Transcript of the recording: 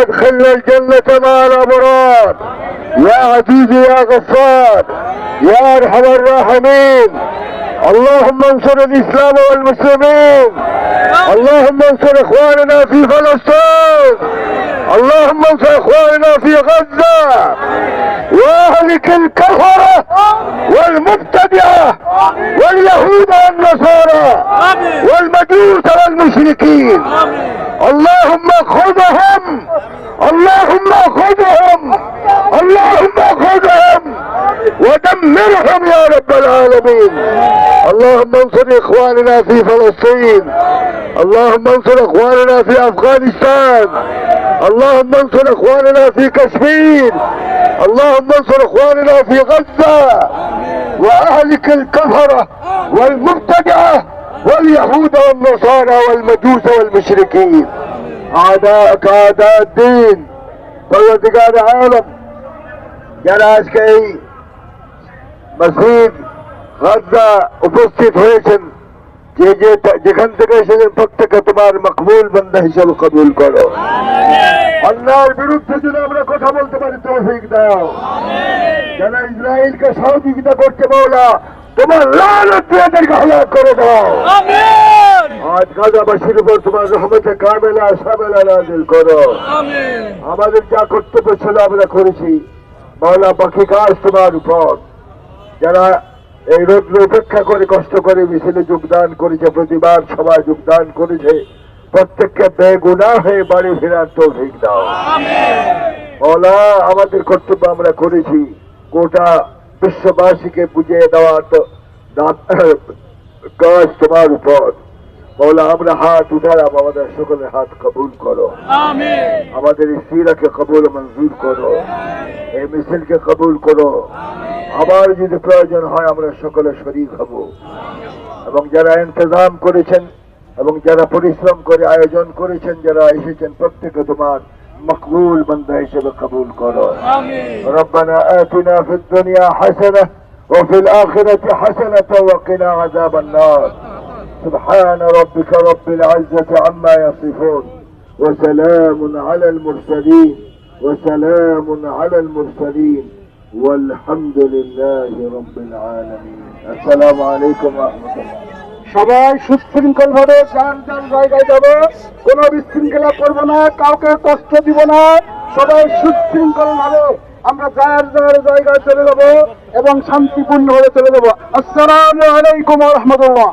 وادخلنا الجنة مع الأبرار يا عزيز يا غفار يا أرحم الراحمين. اللهم انصر الإسلام والمسلمين. اللهم انصر إخواننا في فلسطين. اللهم انصر إخواننا في غزة واهلك الكفرة والمبتدعة واليهود والنصارى والمجوس والمشركين. اللهم خذهم اللهم خذهم اللهم خذهم ودمرهم يا رب العالمين. اللهم انصر اخواننا في فلسطين. اللهم انصر اخواننا في افغانستان. اللهم انصر اخواننا في كشمير. اللهم انصر اخواننا في غزة واهلك الكفرة والمبتدعة واليهود والنصارى والمجوس والمشركين. اعداءك اعداء الدين পরবর্তীকার আলম যারা আজকে এই মসজিদ গাজা উপস্থিত হয়েছেন যেখান থেকে এসেছেন প্রত্যেকে তোমার মকবুল বান্দা হিসেবে কবুল করো। অন্যায়ের বিরুদ্ধে যদি আমরা কথা বলতে পারি তৌফিক দাও। যারা ইসরায়েলকে সহযোগিতা করছে মওলা তোমার লানত এদেরকে হালাক করে দাও। আজ গাজাবাসীর উপর তোমার রহমতে কামেলা শামেলা নাযিল করো। আমাদের যা কর্তব্য ছিল আমরা করেছি মওলা, বাকি কাজ তোমার উপর। যারা এই রোদ্র উপেক্ষা করে কষ্ট করে মিছিলে যোগদান করেছে, প্রতিবার সবাই যোগদান করেছে, প্রত্যেককে বেগুনাহ হয়ে বাড়ি ফেরার তৌফিক দাও। মওলা আমাদের কর্তব্য আমরা করেছি, গোটা বিশ্ববাসীকে বুঝিয়ে দেওয়ার তো কাজ তোমার উপর। মওলা আমরা হাত উঠালাম, আমাদের সকলের হাত কবুল করো। আমাদের ইস্তিরাকে কবুল মঞ্জুর করো, এই মিছিলকে কবুল করো। আবার যদি প্রয়োজন হয় আমরা সকলে শরীক হব। এবং যারা ইন্তজাম করেছেন এবং যারা পরিশ্রম করে আয়োজন করেছেন, যারা এসেছেন, প্রত্যেকে তোমার মকবুল বান্দা হিসেবে কবুল করো। রব্বানা আতিনা ফিদ দুনিয়া হাসানাহ ওয়া ফিল আখিরাতি হাসানাতাও ওয়া কিনা আযাবান নার। سبحان ربك رب العزة عما يصفون وسلام على المرسلين وسلام على المرسلين والحمد لله رب العالمين. السلام عليكم ورحمة الله. সবাই সুশৃঙ্খল ভাবে যার যার জায়গায় যাবে, কোনো বিশৃঙ্খলা করবো না, কাউকে কষ্ট দিব না। সবাই সুশৃঙ্খল ভাবে আমরা যার যার জায়গায় চলে যাবো এবং শান্তিপূর্ণ ভাবে চলে যাবো। আসসালামু আলাইকুম ওয়া রাহমাতুল্লাহ।